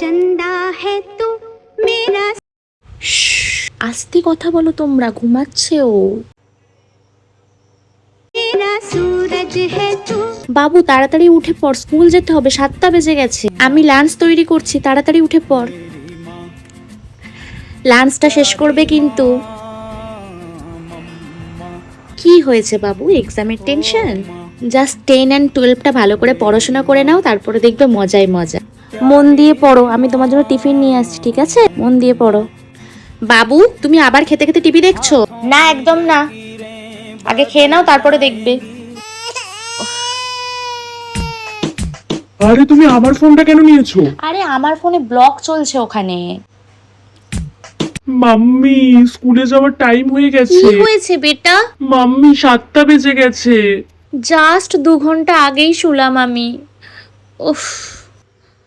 चंदा है तू मेरा। আস্তে কথা বলো, তোমরা ঘুমাচ্ছে ও। मेरा सूरज है तू। বাবু তাড়াতাড়ি উঠে পড়, স্কুল যেতে হবে, 7টা বেজে গেছে। আমি লাঞ্চ তৈরি করছি, তাড়াতাড়ি উঠে পড়। লাঞ্চটা শেষ করবে কিন্তু। কি হয়েছে বাবু, এক্সামের টেনশন? জাস্ট 10 আর 12টা ভালো করে পড়াশোনা করে নাও, তারপরে দেখবে মজাই মজা। মন দিয়ে পড়ো, আমি তোমার জন্য টিফিন নিয়ে আসছি, ঠিক আছে? মন দিয়ে পড়ো। বাবু তুমি আবার খেতে খেতে টিভি দেখছো? না একদম না, আগে খেয়ে নাও তারপরে দেখবে। আরে তুমি আমার ফোনটা কেন নিয়েছো? আরে আমার ফোনে ব্লগ চলছে ওখানে। মাম্মি স্কুলে যাওয়ার টাইম হয়ে কি গেছে। হয়েছে বেটা? মাম্মি 7টা বেজে গেছে। জাস্ট 2 ঘন্টা আগেই শুলাম আমি। উফ।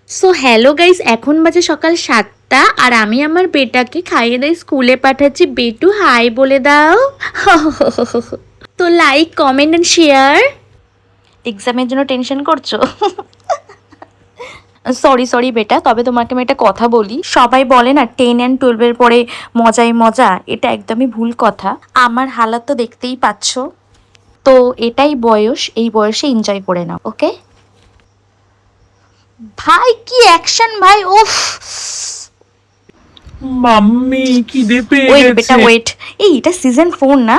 সো হ্যালো গাইস, এখন বাজে সকাল 7টা আর আমি আমার বেটাকে খাইয়ে দিয়ে স্কুলে পাঠাচ্ছি। বেটু হাই বলে দাও। তো লাইক কমেন্ট এন্ড শেয়ার। এক্সামের জন্য টেনশন করছো? সরি বেটা, তবে তোমাকে আমি একটা কথা বলি। সবাই বলে না 10 আর 12 পরে মজাই মজা, এটা একদমই ভুল কথা। আমার হালাত তো দেখতেই পাচ্ছ। তো এটাই বয়স, এই বয়সে এনজয় করে নাও, ওকে? ভাই কি অ্যাকশন ভাই, উফ। মাম্মি খিদে পেয়ে ওয়েট গেছে। বেটা ওয়েট, এই এটা সিজন 4 না?